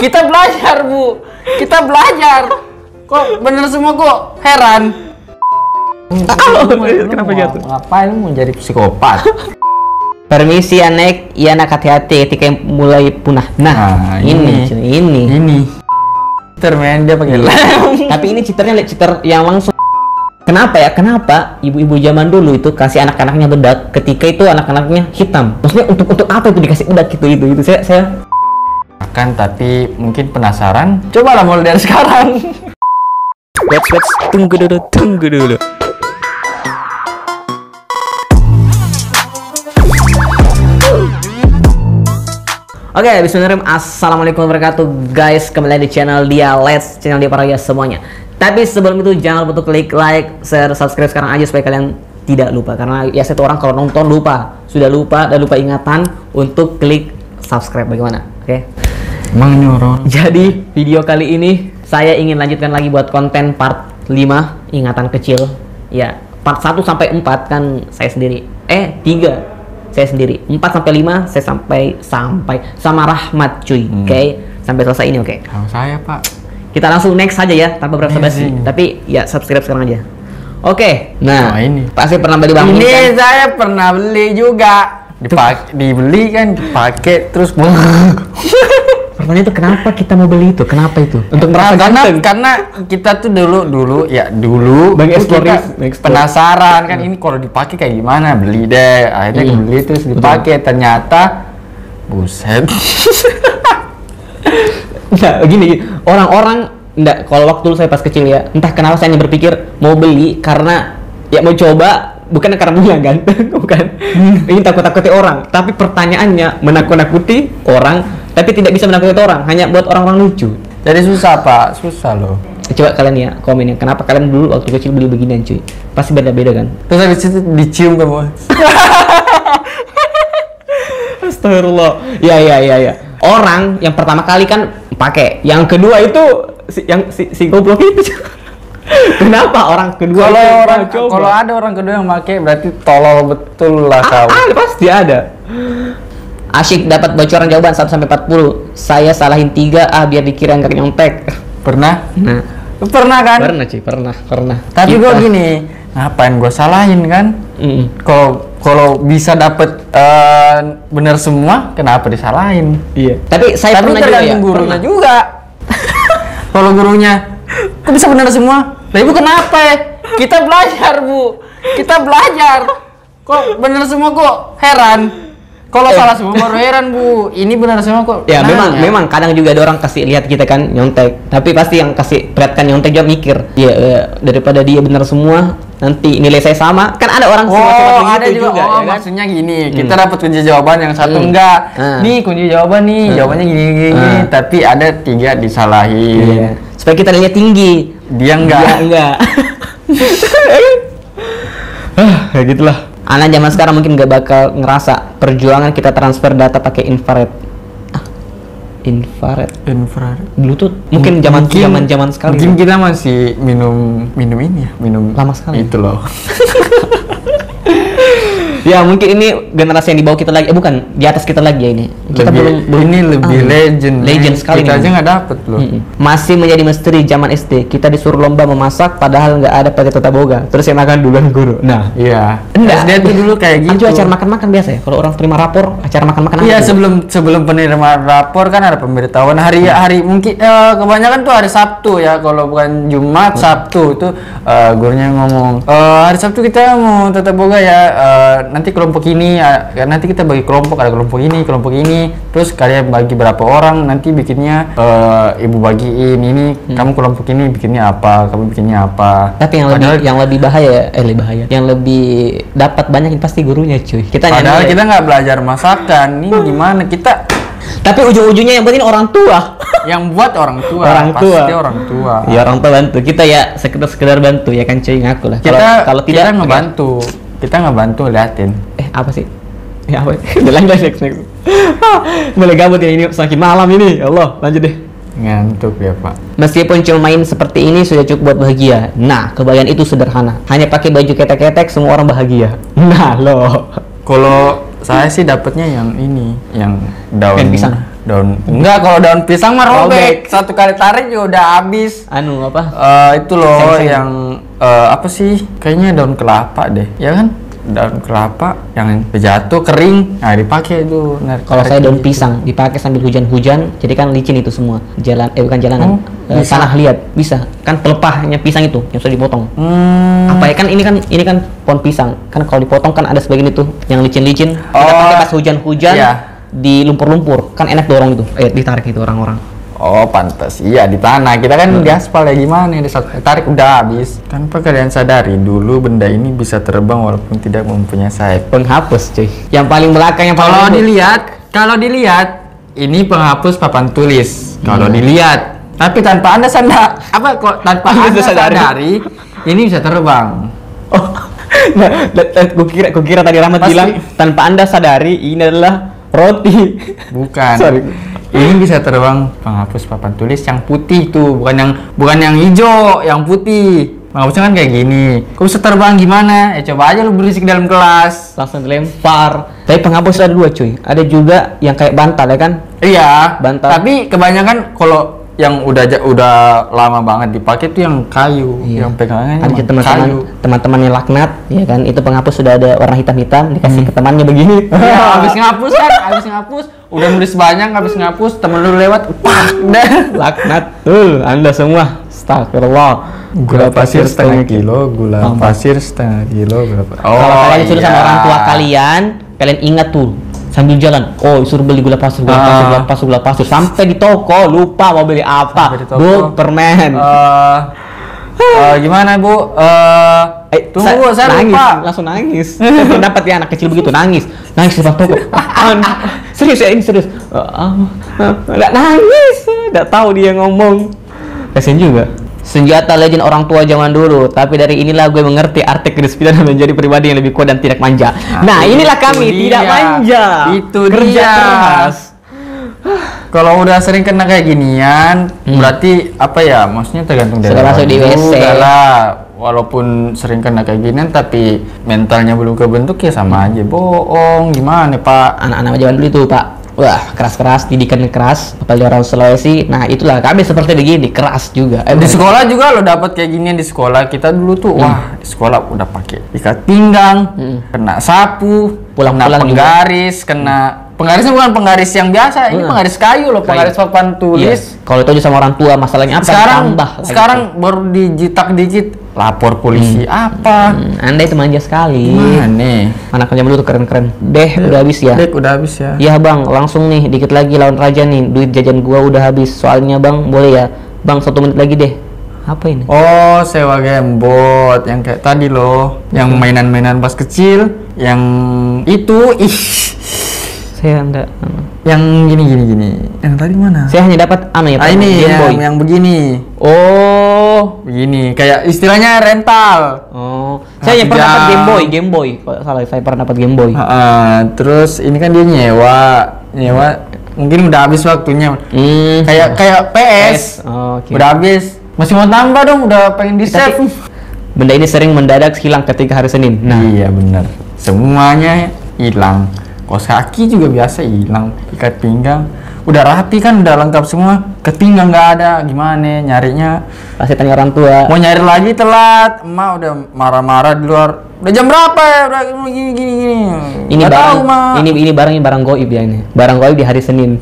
Kita belajar, Bu. Kita belajar. Kok bener semua kok? Heran. Kenapa jatuh? Ngapain mau jadi psikopat? Permisi anak, iya anak hati-hati ketika mulai punah. Nah, ini. Cheater men, dia pakai lem. Tapi ini cheater yang langsung. Kenapa ya? Kenapa ibu-ibu zaman dulu itu kasih anak-anaknya bedak ketika itu anak-anaknya hitam? Maksudnya untuk apa itu dikasih bedak itu saya Akan tapi mungkin penasaran. Cobalah mulai dari sekarang. Wait, tunggu dulu. Oke, bismillahirrahmanirrahim. Assalamualaikum warahmatullahi wabarakatuh, guys. Kembali di channel Dia Let's, channel Dia Paraga semuanya. Tapi sebelum itu jangan lupa untuk klik like, share, subscribe sekarang aja supaya kalian tidak lupa. Karena ya satu orang kalau nonton sudah lupa ingatan untuk klik subscribe. Bagaimana? Oke. Emang nyorong. Jadi video kali ini saya ingin lanjutkan lagi buat konten part 5 ingatan kecil. Ya, part 1 sampai 4 kan saya sendiri. 3 saya sendiri. 4 sampai 5 saya sampai sama Rahmat cuy. Oke. Sampai selesai ini oke. Kalau saya, Pak. Kita langsung next saja ya tanpa basa-basi. Tapi ya subscribe sekarang aja. Oke. Nah, ini pasti pernah beli bang ini kan? Saya pernah beli juga. Dibeli kan, dipakai terus Pertanyaan itu kenapa kita mau beli itu? Kenapa itu? Untuk merasa ganteng? Karena kita tuh dulu Bang tuh kita explore. penasaran kan ini kalau dipakai kayak gimana, beli deh. Akhirnya beli terus dipakai, ternyata buset. Nah, gini, orang-orang enggak, kalau waktu dulu saya pas kecil ya, entah kenapa saya hanya berpikir mau beli karena ya mau coba, bukan karena bilang ganteng, bukan. Ini takut-takuti orang, tapi pertanyaannya menakut-nakuti orang tapi tidak bisa menakuti orang, hanya buat orang-orang lucu. Jadi susah, Pak, susah loh. Coba kalian ya komen ya, kenapa kalian dulu waktu kecil beli beginian cuy? Pasti beda-beda kan? Terus habis itu dicium kan, Bos. Astagfirullah. Ya. Orang yang pertama kali kan pakai, yang kedua itu si goblok itu. Kenapa orang kedua? Kalau ada orang kedua yang pakai berarti tolol betul lah kau. Pasti ada. Asyik dapat bocoran jawaban 1 sampai 40. Saya salahin 3 biar dikira nggak nyontek. Pernah? Nah, pernah kan? pernah cuy, pernah. Tapi gue gini, ngapain gue salahin kan? Kalau bisa dapet bener semua, kenapa disalahin? Iya. Tapi saya pernah tergantung gurunya juga. Kalau gurunya, kok bisa bener semua? Nah, ibu kenapa ya? Kita belajar, Bu. Kita belajar. Kok bener semua kok? Heran. Kalau salah semua baru heran, Bu. Ini benar semua kok. Ya memang kadang juga ada orang kasih lihat kita kan nyontek. Tapi pasti yang kasih perhatikan nyontek juga mikir. Ya daripada dia benar semua, nanti nilai saya sama. Kan ada orang ada gitu juga. ya kan? Maksudnya gini, kita dapat kunci jawaban yang satu enggak. Nih kunci jawaban nih, jawabannya gini. Tapi ada 3 disalahin. Iya. Supaya kita lihat tinggi. Dia enggak. Kayak gitulah. Anak zaman sekarang mungkin nggak bakal ngerasa perjuangan kita transfer data pakai infrared. Infrared. Bluetooth. Mungkin zaman sekali. Mungkin kita masih minum ini ya, minum lama sekali. Itu loh. Ya mungkin ini generasi yang di bawah kita lagi, bukan di atas kita lagi ya ini. Kita belum ini lebih legend sekali. Kita aja nggak dapet loh. Masih menjadi misteri zaman SD. Kita disuruh lomba memasak, padahal nggak ada PT Tata Boga. Terus yang makan duluan guru. Nah, iya. Enggak. SD itu dulu kayak gitu. Acara makan-makan biasa ya. Kalau orang terima rapor, acara makan-makan. Iya, sebelum penerimaan rapor kan ada pemberitahuan hari mungkin kebanyakan tuh hari Sabtu ya. Kalau bukan Jumat, Sabtu itu gurunya ngomong hari Sabtu kita mau Tata Boga ya. Nanti kelompok ini nanti kita bagi kelompok, ada kelompok ini terus kalian bagi berapa orang, nanti bikinnya ibu bagiin ini, kamu kelompok ini bikinnya apa, kamu bikinnya apa. Tapi yang lebih bahaya yang lebih dapat banyak pasti gurunya cuy. Padahal kita nggak belajar masakan, ini gimana kita. Tapi ujung-ujungnya yang penting orang tua. Yang buat orang tua. Pasti orang tua. Ya orang tua bantu kita ya, sekedar bantu ya kan cuy, ngaku lah. Kalau tidak kita ngebantu liatin. Apa sih? Ya apa? Next. Mulai gabut ya ini, saking malam ini. Ya Allah, lanjut deh. Ngantuk ya, Pak. Meskipun cuma main seperti ini sudah cukup buat bahagia. Nah, kebayaan itu sederhana. Hanya pakai baju ketek-ketek semua orang bahagia. Nah, loh. Kalau saya sih dapatnya yang ini, yang daun pisang. Enggak, kalau daun pisang mah robek. Satu kali tarik juga udah habis. Anu apa? Itu loh Seng-seng. yang apa sih? Kayaknya daun kelapa deh. Ya kan? Daun kelapa yang jatuh kering. Nah, dipakai itu. Kalau saya daun pisang dipakai sambil hujan-hujan, jadi kan licin itu semua. Bukan jalanan. Bisa. Tanah liat bisa. Kan pelepahnya pisang itu yang sudah dipotong. Apa ya kan ini kan pohon pisang. Kan kalau dipotong kan ada sebagian itu yang licin-licin. Kita pakai pas hujan-hujan iya. di lumpur-lumpur. Kan enak dorong itu. Ditarik itu orang-orang. Oh, pantas. Iya, di tanah. Kita kan di aspal ya gimana? Tarik udah habis. Tanpa kalian sadari, dulu benda ini bisa terbang walaupun tidak mempunyai sayap. Penghapus, cuy. Yang paling belakang yang paling Kalau dilihat, ini penghapus papan tulis. Kalau dilihat, tapi tanpa Anda tanpa Anda sadari, ini bisa terbang. Oh, nah, gue kira tadi Rahmat Pasti. bilang tanpa Anda sadari ini adalah roti. Bukan. Sorry. Ini bisa terbang penghapus papan tulis yang putih tuh, bukan yang hijau, yang putih. Penghapusnya kan kayak gini. Kok bisa terbang gimana? Coba aja lu berisik dalam kelas. Langsung dilempar. Tapi penghapus ada dua, cuy. Ada juga yang kayak bantal ya kan? Iya, Bantal. tapi kebanyakan kalau yang udah lama banget dipakai tuh yang kayu, Iya. yang pegangannya Ada emang kayu. teman-teman yang laknat, ya kan? Itu penghapus sudah ada warna hitam-hitam, dikasih ke temannya begini. Ya, habis ngapus, udah nulis banyak, habis ngapus, temen lu lewat, pak, dah. Laknat. Anda semua. Astagfirullah. Gula pasir setengah kilo, Tambah. berapa? Kalau kalian disuruh sama iya. orang tua kalian ingat tuh sambil jalan, suruh beli gula pasir, gula pasir, sampai di toko lupa mau beli apa. Sampai di toko. Bu, permen. Gimana Bu? Tunggu Bu, saya nangis, lupa. langsung nangis. Saya pernah dapat ya anak kecil begitu nangis di depan toko. Serius ya ini serius. Nggak nangis, nggak tahu dia ngomong. Kasian juga. Senjata legend orang tua zaman dulu, tapi dari inilah gue mengerti arti kedisiplinan dan menjadi pribadi yang lebih kuat dan tidak manja. Nah, inilah kami itu tidak dia. manja. Itu kerja dia. keras. Kalau udah sering kena kayak ginian, berarti apa ya? Maksudnya tergantung dari Sudah masuk orang di WC. juga lah. Walaupun sering kena kayak ginian, tapi mentalnya belum kebentuk ya sama aja. Bohong, gimana Pak? Anak-anak zaman dulu itu Pak, wah keras-keras, didikan keras, apalagi orang Sulawesi. Nah itulah kami seperti begini, keras juga. Di sekolah juga lo dapat kayak ginian di sekolah kita dulu tuh. Wah, di sekolah udah pakai ikat pinggang, kena sapu, Pulang-pulang kena penggaris, penggarisnya bukan penggaris yang biasa, ini penggaris kayu loh, penggaris papan tulis. Iya. Kalau itu aja sama orang tua, masalahnya apa? Tambah lagi. Sekarang baru dijitak dikit, lapor polisi apa? Anda itu manja sekali. Mana? Anak zaman dulu tuh keren-keren. Udah habis ya. Dek, udah habis ya. Iya bang, langsung nih, dikit lagi lawan raja nih. Duit jajan gua udah habis. Soalnya bang, boleh ya? Bang, 1 menit lagi deh. Apa ini? Oh, sewa gamebot yang kayak tadi loh, yang mainan-mainan pas kecil, yang itu Saya enggak. yang gini. Yang tadi mana? Saya hanya dapat ya, Ini Game Boy. yang begini. Oh. Begini, kayak istilahnya rental. Oh. Saya hanya pernah dapat Game Boy. Kalau salah, saya pernah dapat Game Boy. Terus ini kan dia nyewa mungkin udah habis waktunya. Kayak PS. Oh, oke. Udah habis. Masih mau tambah dong, udah pengen di-save. Tapi benda ini sering mendadak hilang ketika hari Senin. Nah, Iya benar. Semuanya hilang. Kaos kaki juga biasa hilang. Ikat pinggang. Udah rapi kan, udah lengkap semua. Ikat pinggang nggak ada. Gimana nyarinya? pasti tanya orang tua. Mau nyari lagi telat. Emak udah marah-marah di luar. Udah jam berapa ya? Udah gini. Ini Nggak barang, tahu, Mak. ini barang goib ya ini. Barang goib di hari Senin.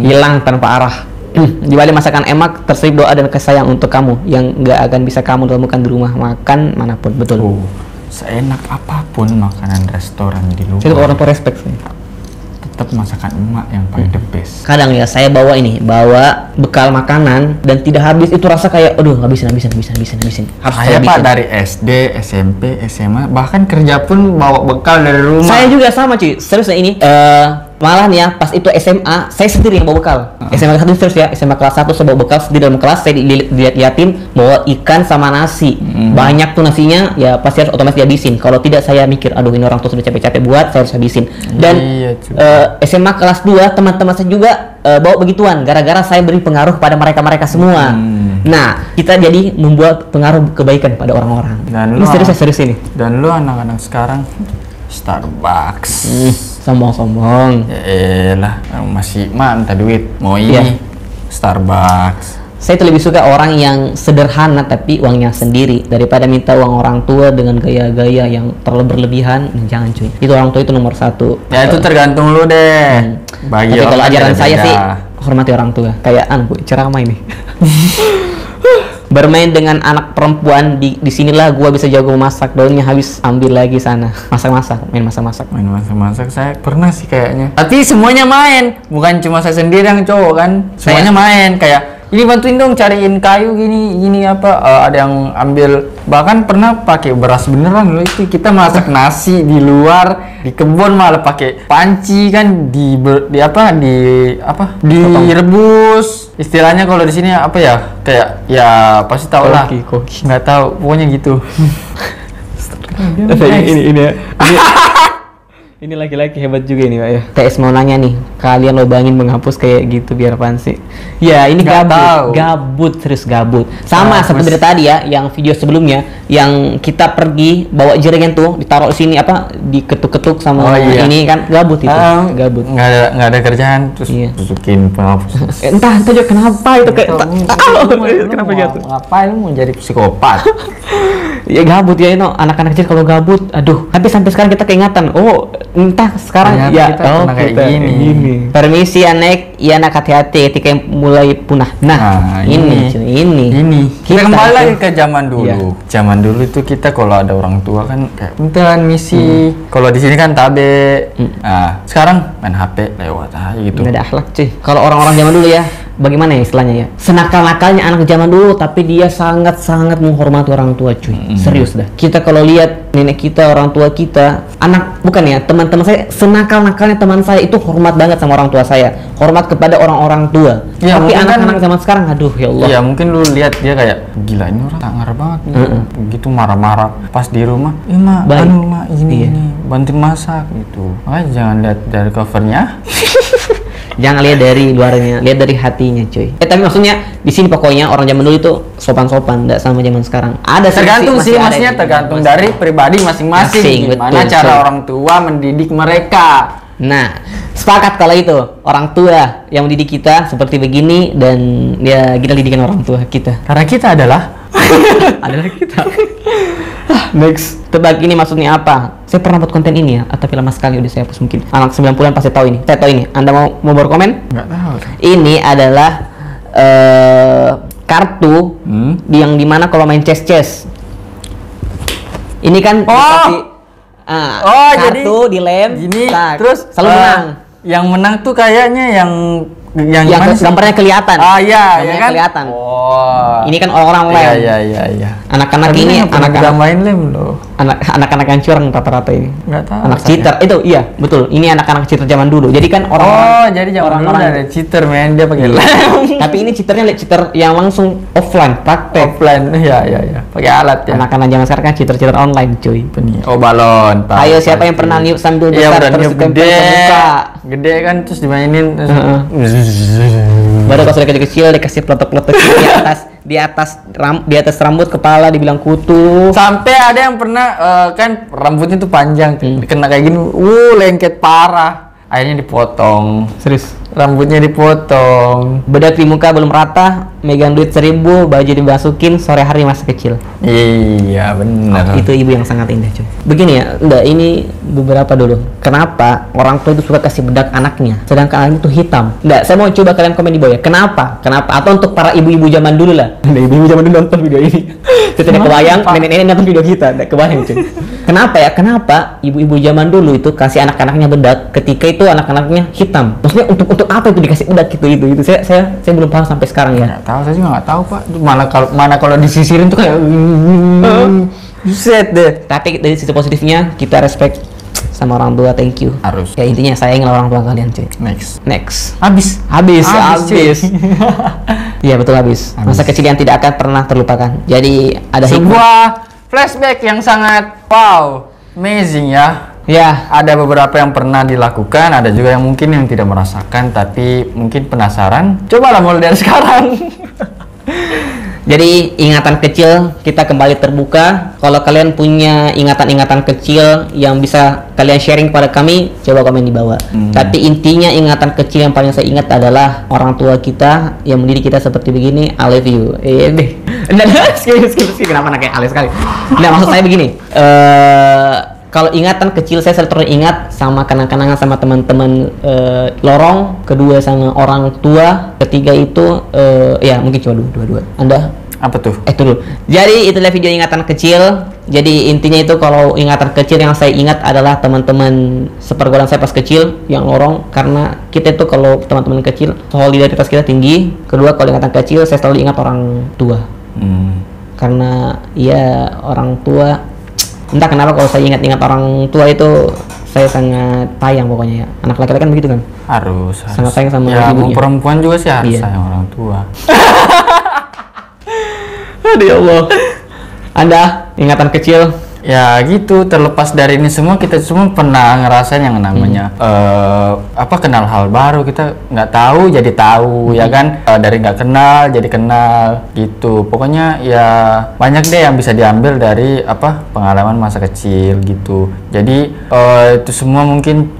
Hilang tanpa arah. Di balik masakan emak terselip doa dan kasih sayang untuk kamu yang nggak akan bisa kamu temukan di rumah makan manapun. Betul. Seenak apapun makanan restoran di luar, Saya tuh orang tua respect sih. tetap masakan emak yang paling the best. Kadang ya saya bawa bekal makanan dan tidak habis, itu rasa kayak aduh habisin. Saya Pak dari SD, SMP, SMA, bahkan kerja pun bawa bekal dari rumah. Saya juga sama cuy, serius ya ini. Malah nih ya, pas itu SMA, saya sendiri yang bawa bekal. SMA kelas 1 terus ya, SMA kelas 1 saya bawa bekal sendiri dalam kelas, saya dilihat-liatin bawa ikan sama nasi. Banyak tuh nasinya, ya pasti harus otomatis dihabisin. Kalau tidak saya mikir, aduh ini orang tua sudah capek-capek buat, saya harus habisin. Dan Iya, SMA kelas 2, teman-teman saya juga bawa begituan, gara-gara saya beri pengaruh pada mereka-mereka semua. Nah, kita jadi membuat pengaruh kebaikan pada orang-orang. Dan Ini serius ini. Dan lu anak-anak sekarang Starbucks. Sombong-sombong. Ya elah, masih minta duit. Mau Iya. ini Starbucks. Saya tuh lebih suka orang yang sederhana tapi uangnya sendiri daripada minta uang orang tua dengan gaya-gaya yang terlalu berlebihan. Jangan cuy. Itu orang tua itu nomor satu. Ya itu tergantung lu deh. Bagi Tapi kalau orang ajaran saya beda-beda. sih hormati orang tua. Kayak gue ceramah ini. Bermain dengan anak perempuan di sinilah gua bisa jago masak. Daunnya habis ambil lagi sana. Masak-masak, main masak-masak. Main masak-masak saya pernah sih kayaknya. Tapi semuanya main, bukan cuma saya sendiri yang cowok kan. Semuanya main kayak ini bantuin dong cariin kayu gini apa ada yang ambil, bahkan pernah pakai beras beneran loh. Itu kita masak nasi di luar di kebun malah pakai panci kan direbus. Istilahnya kalau di sini apa ya, kayak ya pasti tau lah, Koki. nggak tahu pokoknya gitu. Ini laki-laki hebat juga ini Pak ya. TS mau nanya nih, kalian lobangin menghapus kayak gitu biar apaan sih? Ya ini Nggak tahu. gabut, serius gabut. Sama seperti dari tadi ya, yang video sebelumnya, yang kita pergi bawa jaringan tuh, ditaruh sini apa, diketuk-ketuk sama ini kan gabut itu, gabut. Nggak ada kerjaan terus Iya. tutukin penghapus. Entah juga kenapa itu kayak kenapa gitu? Ngapain lu mau jadi psikopat? Ya gabut ya itu anak-anak kecil kalau gabut, aduh. Tapi sampai sekarang kita keingatan, oh entah sekarang Ternyata ya kita pernah kayak gini. Permisi ya Nek, ya nak hati-hati ketika mulai punah. Nah, ini. Kita kembali lagi ke zaman dulu. Iya. Zaman dulu itu kita kalau ada orang tua kan kayak bentar misi. Kalau di sini kan tabe. Nah, sekarang main HP lewat aja gitu. Nggak ada akhlak cuy. Kalau orang-orang zaman dulu ya, bagaimana ya istilahnya ya? Senakal-nakalnya anak zaman dulu, tapi dia sangat-sangat menghormati orang tua cuy. Serius dah. Kita kalau lihat nenek kita, orang tua kita, anak bukan ya, teman-teman saya, senakal-nakalnya teman saya itu hormat banget sama orang tua saya. Hormat kepada orang-orang tua. Ya, tapi mungkin anak-anak kan- zaman sekarang, aduh ya Allah. Iya mungkin lu lihat dia kayak gila ini orang sangar banget nih. Gitu marah-marah pas di rumah. Iya mak, Baik. anu mak ini Iya. ini bantuin masak gitu. Makanya jangan lihat dari covernya. Jangan lihat dari luarnya, lihat dari hatinya cuy. Tapi maksudnya di sini pokoknya orang zaman dulu itu sopan-sopan, nggak sama zaman sekarang. Ada Tergantung masih sih, ada maksudnya yang- tergantung dari pribadi masing-masing. Masing, Gimana betul, cara betul. orang tua mendidik mereka. Nah, sepakat kalau itu orang tua yang mendidik kita seperti begini dan ya kita didikan orang tua kita. Karena kita adalah Adalah kita. Next, tebak ini maksudnya apa? Saya pernah buat konten ini ya, tapi lama sekali udah saya hapus mungkin. Anak 90-an pasti tahu ini. Saya tahu ini. Anda mau berkomen? nggak tahu. Ini adalah kartu yang dimana kalau main chess. Ini kan dikasih, kartu dilem, gini terus selalu menang. Yang menang tuh kayaknya yang Yang gimana sih? gambarnya kelihatan. Ah iya, Gambarnya ya kan? kelihatan. Oh. Ini kan orang-orang lem. Iya. Anak-anak Tapi ini nggak pernah kita anak-anak main lem loh. anak-anak yang curang rata-rata ini. Nggak tahu. Anak saya. cheater itu iya betul. Ini anak-anak cheater zaman dulu. Jadi kan orang Jadi zaman dulu orang-orang ada cheater men, dia pakai lem. tapi ini cheaternya cheater yang langsung offline praktek. Offline, iya. Pakai alat ya. Anak-anak zaman sekarang kan cheater online cuy. Oh balon. tahu, Ayo siapa pasti. yang pernah niup sambil Iya besar udah terus niup ditempel gede, ke muka? gede kan terus dimainin. Terus Baru pas udah kecil-kecil dikasih peletok-peletok di atas rambut kepala dibilang kutu. Sampai ada yang pernah kan rambutnya tuh panjang, kena kayak gini, lengket parah. Akhirnya dipotong. Serius. Rambutnya dipotong. Bedak di muka belum rata, megang duit 1000, baju dimasukin, sore hari masa kecil. Iya benar. Itu ibu yang sangat indah cuy. Begini ya, enggak ini beberapa dulu. Kenapa orang tua itu suka kasih bedak anaknya, sedangkan anaknya itu hitam? Enggak, saya mau coba kalian komen di bawah ya. Kenapa? Atau untuk para ibu-ibu zaman dulu lah. Ibu-ibu zaman dulu nonton video ini. Saya tidak kebayang nenek-nenek nonton video kita, tidak kebayang cuy. Kenapa ya? Kenapa ibu-ibu zaman dulu itu kasih anak-anaknya bedak ketika itu anak-anaknya hitam? Maksudnya untuk apa itu dikasih bedak gitu itu? Saya belum paham sampai sekarang ya. Nggak tahu, saya juga nggak tahu pak. Mana kalau disisirin tuh kayak buset deh. Tapi dari sisi positifnya kita respect sama orang tua, thank you. Harus. Ya intinya sayangilah orang tua kalian cuy. Next. Habis. cuy. Iya betul habis. Masa kecil yang tidak akan pernah terlupakan. Jadi ada hikmah. Sebuah flashback yang sangat wow, amazing ya. Ya, Ada beberapa yang pernah dilakukan, ada juga yang mungkin yang tidak merasakan, tapi mungkin penasaran. Cobalah mulai dari sekarang. Jadi ingatan kecil kita kembali terbuka. Kalau kalian punya ingatan-ingatan kecil yang bisa kalian sharing kepada kami, coba komen di bawah. Tapi intinya ingatan kecil yang paling saya ingat adalah orang tua kita yang mendidik kita seperti begini. I love you. Skip. Kenapa anaknya alay sekali? Nah, maksud saya begini. Kalau ingatan kecil saya selalu teringat sama kenang-kenangan sama teman-teman lorong, kedua sama orang tua, ketiga itu ya mungkin cuma dua. Anda Apa tuh? itu dulu. Jadi itulah video ingatan kecil. Jadi intinya itu kalau ingatan kecil yang saya ingat adalah teman-teman sepergaulan saya pas kecil yang lorong, karena kita itu kalau teman-teman kecil solidaritas kita tinggi. Kedua, kalau ingatan kecil saya selalu ingat orang tua. Karena ya orang tua, entah kenapa kalau saya ingat-ingat orang tua itu saya sangat sayang pokoknya ya. Anak laki-laki kan begitu kan? Harus. Sangat sayang sama ya, mau ibunya. perempuan juga sih harus Iya. sayang orang tua. Aduh ya Allah. Anda ingatan kecil? Ya gitu, terlepas dari ini semua kita semua pernah ngerasain yang namanya kenal hal baru, kita nggak tahu jadi tahu ya kan. Dari nggak kenal jadi kenal gitu. Pokoknya ya banyak deh yang bisa diambil dari pengalaman masa kecil gitu. Jadi itu semua mungkin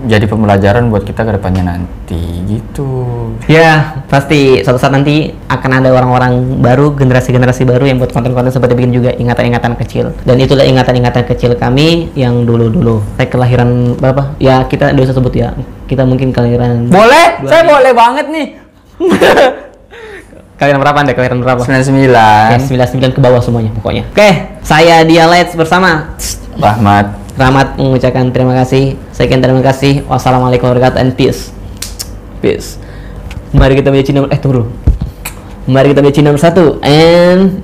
jadi pembelajaran buat kita ke depannya nanti gitu. Ya, pasti suatu saat nanti akan ada orang-orang baru, generasi-generasi baru yang buat konten-konten seperti bikin juga ingatan-ingatan kecil. Dan itulah ingatan-ingatan kecil kami yang dulu-dulu. Saya kelahiran berapa? Ya, kita nggak usah sebut ya. Kita mungkin kelahiran... Boleh? Saya boleh banget nih. Kalian berapa Anda? Kelahiran berapa? 99. Oke, 99 ke bawah semuanya pokoknya. Oke, saya Dia Let's bersama Rahmat mengucapkan terima kasih. Sekian terima kasih. Wassalamualaikum warahmatullahi wabarakatuh and peace. Mari kita menjadi nomor Mari kita menjadi nomor 1 and